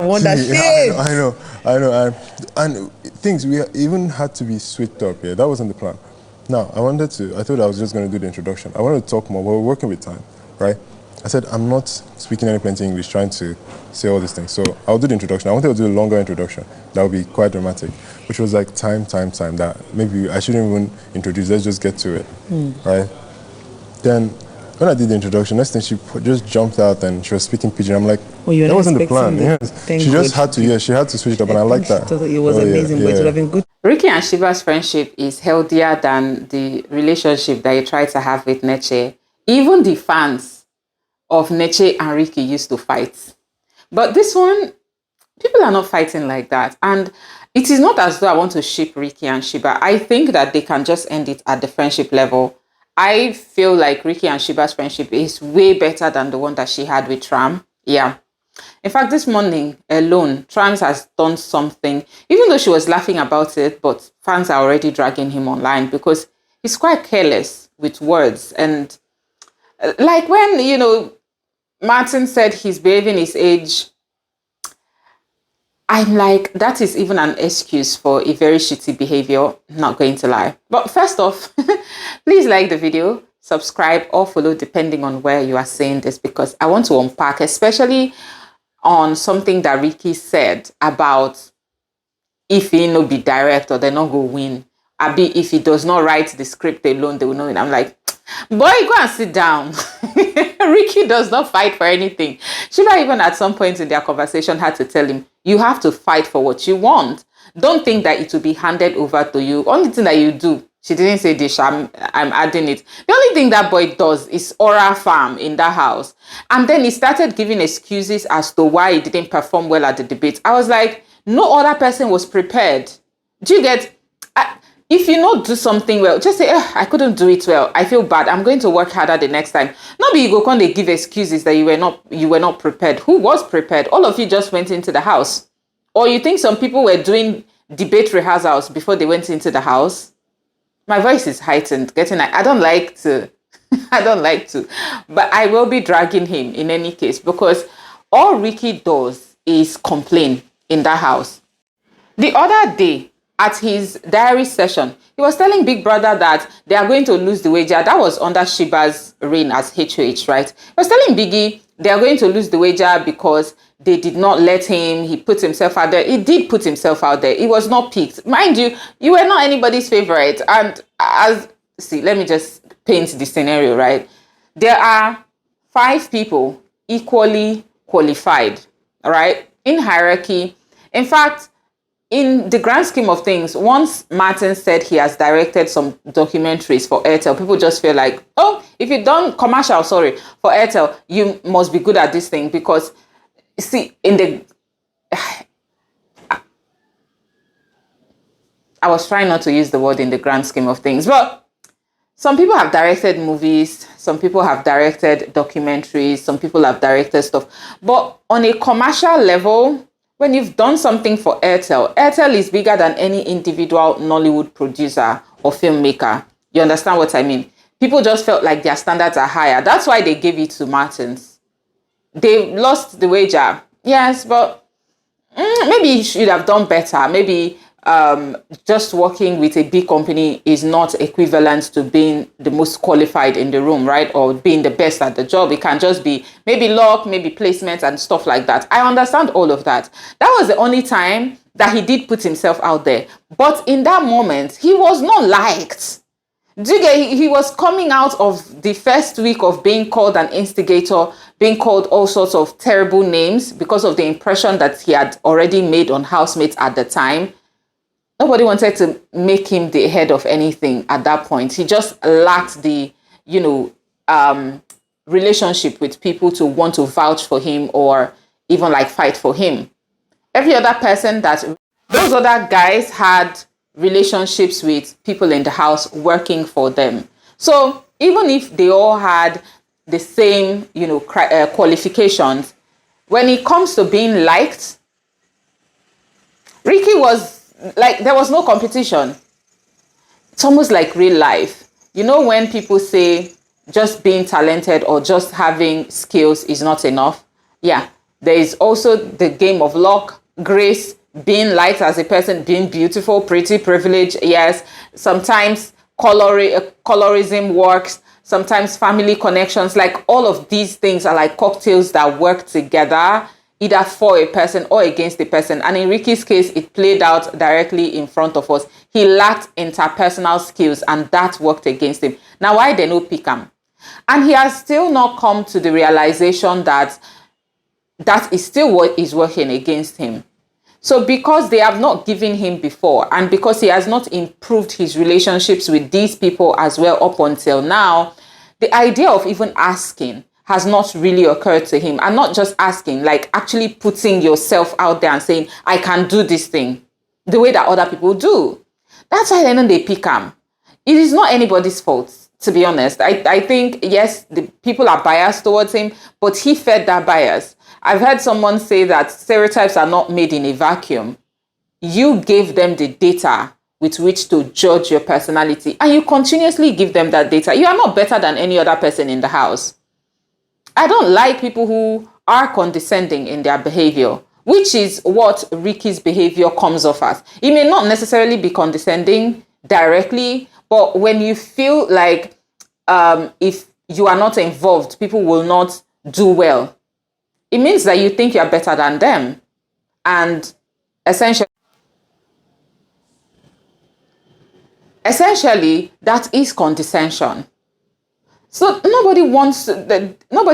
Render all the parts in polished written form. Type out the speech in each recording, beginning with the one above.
Wonder Yeah, shit. I know. And things we even had to be switched up. Yeah, that wasn't the plan. Now I thought I was just going to do the introduction. I wanted to talk more, but we're working with time, right? I said I'm not speaking any plenty English, trying to say all these things. So I'll do the introduction. I wanted to do a longer introduction. That would be quite dramatic, which was like time. That maybe I shouldn't even introduce. Let's just get to it, right? Then when I did the introduction, next thing just jumped out and she was speaking pidgin. I'm like, Oh, you're that not wasn't the plan. expecting it. Yes, Thank she just God. had to. Yeah, she had to switch it up, and I like that. It was amazing, but it would have been good. Ricky and Shiva's friendship is healthier than the relationship that you try to have with Neche. Even the fans of Neche and Ricky used to fight. But this one, people are not fighting like that. And it is not as though I want to ship Ricky and Shiba. I think that they can just end it at the friendship level. I feel like Ricky and Shiba's friendship is way better than the one that she had with Tram. Yeah. In fact, this morning alone, Trams has done something, even though she was laughing about it, but fans are already dragging him online because he's quite careless with words. And like when, Martin said he's behaving his age, I'm like, that is even an excuse for a very shitty behavior, not going to lie. But first off, please like the video, subscribe or follow depending on where you are seeing this, because I want to unpack, especially on something that Ricky said about if he no be direct or they not go win. Abi, if he does not write the script alone, they will not win. I'm like, boy, go and sit down. Ricky does not fight for anything. Shiva even at some point in their conversation had to tell him, you have to fight for what you want. Don't think that it will be handed over to you. Only thing that you do, she didn't say this, I'm adding it. The only thing that boy does is oral farm in that house. And then he started giving excuses as to why he didn't perform well at the debate. I was like, no other person was prepared. Do you get... if you not do something well, just say, I couldn't do it well. I feel bad. I'm going to work harder the next time. Not be you go come they give excuses that you were not prepared. Who was prepared? All of you just went into the house. Or you think some people were doing debate rehearsals before they went into the house? My voice is heightened. I don't like to. I don't like to. But I will be dragging him in any case, because all Ricky does is complain in that house. The other day, at his diary session, he was telling Big Brother that they are going to lose the wager. That was under Sheba's reign as HOH, right? He was telling Biggie they are going to lose the wager because they did not let him. He put himself out there. He did put himself out there. He was not picked. Mind you, you were not anybody's favorite. And let me just paint the scenario, right? There are 5 people equally qualified, all right, in hierarchy. In fact, in the grand scheme of things, once Martin said he has directed some documentaries for Airtel, people just feel like, oh, if you've done commercial, for Airtel, you must be good at this thing. Because, see, I was trying not to use the word in the grand scheme of things, but some people have directed movies, some people have directed documentaries, some people have directed stuff. But on a commercial level, when you've done something for Airtel, Airtel is bigger than any individual Nollywood producer or filmmaker. You understand what I mean? People just felt like their standards are higher. That's why they gave it to Martins. They lost the wager. Yes, but maybe you should have done better. Maybe just working with a big company is not equivalent to being the most qualified in the room, right? Or being the best at the job. It can just be maybe luck, maybe placement and stuff like that. I understand all of that. That was the only time that he did put himself out there. But in that moment, he was not liked. He was coming out of the first week of being called an instigator, being called all sorts of terrible names because of the impression that he had already made on housemates at the time. Nobody wanted to make him the head of anything at that point. He just lacked the, relationship with people to want to vouch for him or even like fight for him. Every other person those other guys had relationships with people in the house working for them. So even if they all had the same, qualifications, when it comes to being liked, Ricky was like, there was no competition. It's almost like real life. You know, when people say just being talented or just having skills is not enough. Yeah. There is also the game of luck, grace, being liked as a person, being beautiful, pretty, privileged. Yes, sometimes colorism works. Sometimes family connections, like all of these things are like cocktails that work together, either for a person or against a person. And in Ricky's case, it played out directly in front of us. He lacked interpersonal skills, and that worked against him. Now, why they no pick him? And he has still not come to the realization that that is still what is working against him. So because they have not given him before, and because he has not improved his relationships with these people as well up until now, the idea of even asking has not really occurred to him. And not just asking, like actually putting yourself out there and saying, I can do this thing the way that other people do. That's why then they pick him. It is not anybody's fault, to be honest. I think, yes, the people are biased towards him, but he fed that bias. I've heard someone say that stereotypes are not made in a vacuum. You gave them the data with which to judge your personality, and you continuously give them that data. You are not better than any other person in the house. I don't like people who are condescending in their behavior, which is what Ricky's behavior comes off as. It may not necessarily be condescending directly, but when you feel like if you are not involved, people will not do well, it means that you think you're better than them. And essentially, that is condescension. So nobody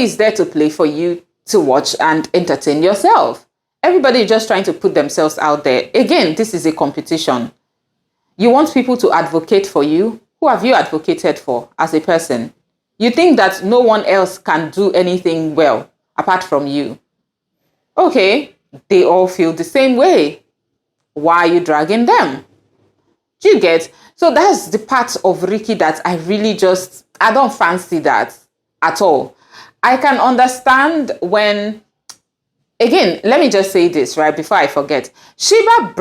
is there to play for you to watch and entertain yourself. Everybody is just trying to put themselves out there. Again, this is a competition. You want people to advocate for you. Who have you advocated for as a person? You think that no one else can do anything well apart from you. Okay, they all feel the same way. Why are you dragging them? Do you get? So that's the part of Ricky that I don't fancy that at all. I can understand when, again, let me just say this, right, before I forget. Sheba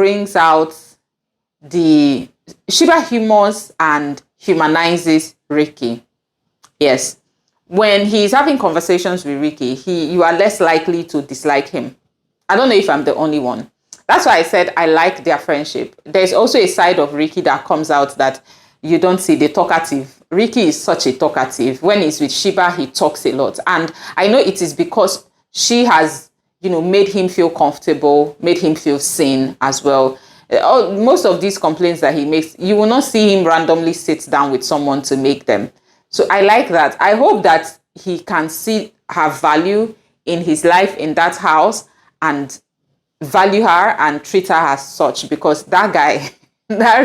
humors and humanizes Ricky. Yes. When he's having conversations with Ricky, you are less likely to dislike him. I don't know if I'm the only one. That's why I said I like their friendship. There's also a side of Ricky that comes out that you don't see, the talkative. Ricky is such a talkative. When he's with Sheba, he talks a lot. And I know it is because she has, made him feel comfortable, made him feel seen as well. Most of these complaints that he makes, you will not see him randomly sit down with someone to make them. So I like that. I hope that he can see her value in his life in that house and value her and treat her as such, because that guy, that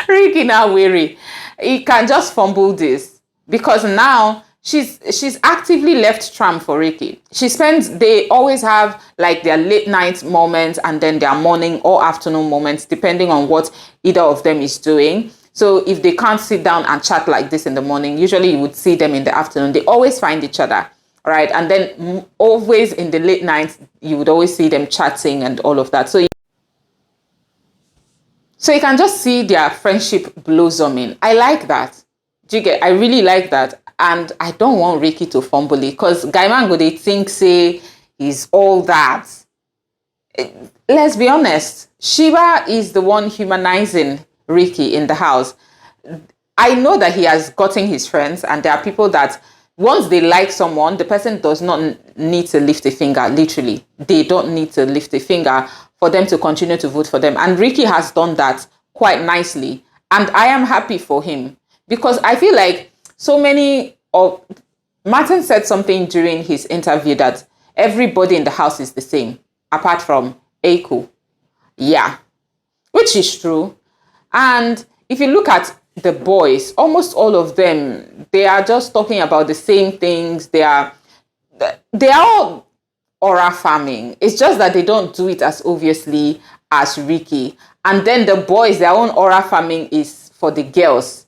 Ricky now weary, he can just fumble this, because now she's actively left tram for Ricky. They always have like their late night moments and then their morning or afternoon moments, depending on what either of them is doing. So if they can't sit down and chat like this in the morning, usually you would see them in the afternoon. They always find each other, right? And then always in the late nights, you would always see them chatting and all of that. So you can just see their friendship blossoming. I like that. Do you get? I really like that. And I don't want Ricky to fumble it, because Gaiman they think, say, he's all that. Let's be honest. Shiva is the one humanizing Ricky in the house. I know that he has gotten his friends, and there are people that once they like someone, the person does not need to lift a finger. Literally, they don't need to lift a finger for them to continue to vote for them. And Ricky has done that quite nicely. And I am happy for him, because I feel like Martin said something during his interview that everybody in the house is the same, apart from Eiko. Yeah, which is true. And if you look at the boys, almost all of them, they are just talking about the same things. They are all aura farming. It's just that they don't do it as obviously as Ricky. And then the boys, their own aura farming is for the girls.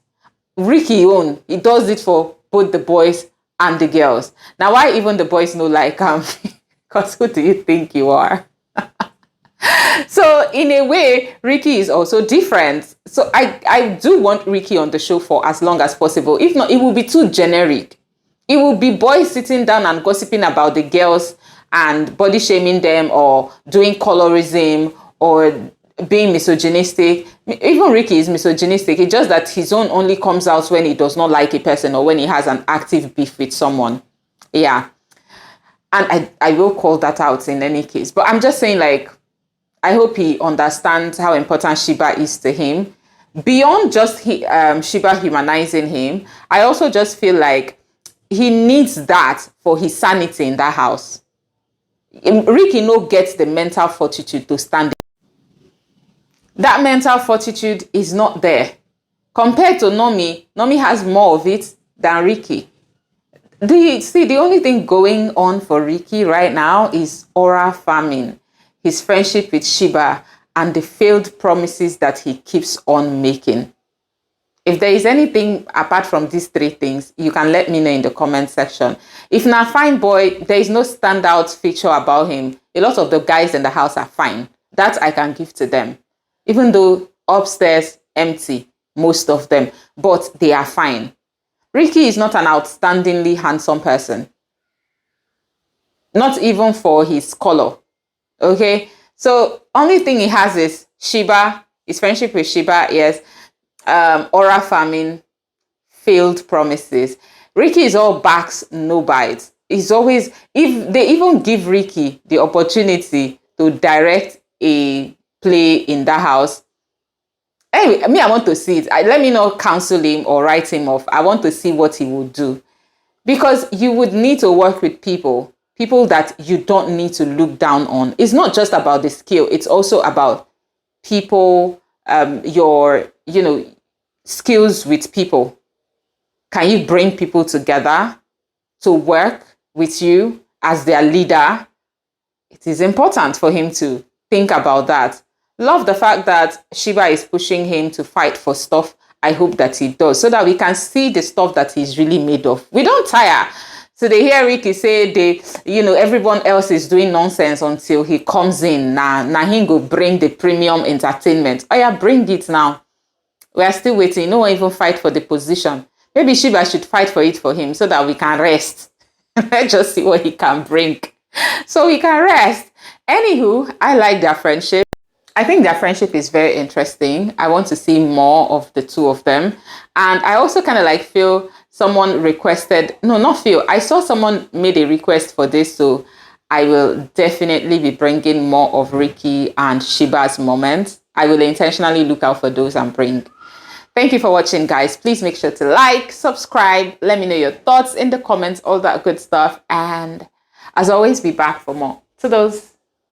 Ricky he does it for both the boys and the girls. Now, why even the boys know like because who do you think you are? So in a way, Ricky is also different. So I do want Ricky on the show for as long as possible. If not, it will be too generic. It will be boys sitting down and gossiping about the girls and body shaming them or doing colorism or being misogynistic. Even Ricky is misogynistic. It's just that his own only comes out when he does not like a person or when he has an active beef with someone. Yeah. And I will call that out in any case. But I'm just saying, like, I hope he understands how important Sheba is to him. Beyond just Sheba humanizing him, I also just feel like he needs that for his sanity in that house. Ricky no gets the mental fortitude to stand. That mental fortitude is not there. Compared to Nomi has more of it than Ricky. The only thing going on for Ricky right now is aura farming, his friendship with Sheba, and the failed promises that he keeps on making. If there is anything apart from these three things, you can let me know in the comment section. If not fine boy, there is no standout feature about him. A lot of the guys in the house are fine. That I can give to them. Even though upstairs, empty, most of them, but they are fine. Ricky is not an outstandingly handsome person. Not even for his color. Okay? So, only thing he has is Sheba, his friendship with Sheba, yes. Aura farming, failed promises. Ricky is all backs, no bites. He's always, if they even give Ricky the opportunity to direct a play in that house. Anyway, me, I want to see it. Let me not counsel him or write him off. I want to see what he would do. Because you would need to work with people that you don't need to look down on. It's not just about the skill. It's also about people, your, skills with people. Can you bring people together to work with you as their leader? It is important for him to think about that. Love the fact that Sheba is pushing him to fight for stuff. I hope that he does, so that we can see the stuff that he's really made of. We don't tire. So they hear Ricky say everyone else is doing nonsense until he comes in. Now he go bring the premium entertainment. Oh yeah, bring it now. We are still waiting. No one even fight for the position. Maybe Sheba should fight for it for him so that we can rest. Let's just see what he can bring. So we can rest. Anywho, I like their friendship. I think their friendship is very interesting. I want to see more of the two of them. And I also kind of feel someone requested, no, not feel, I saw someone made a request for this. So I will definitely be bringing more of Ricky and Sheba's moments. I will intentionally look out for those and bring. Thank you for watching, guys. Please make sure to like, subscribe, let me know your thoughts in the comments, all that good stuff. And as always, be back for more. To those.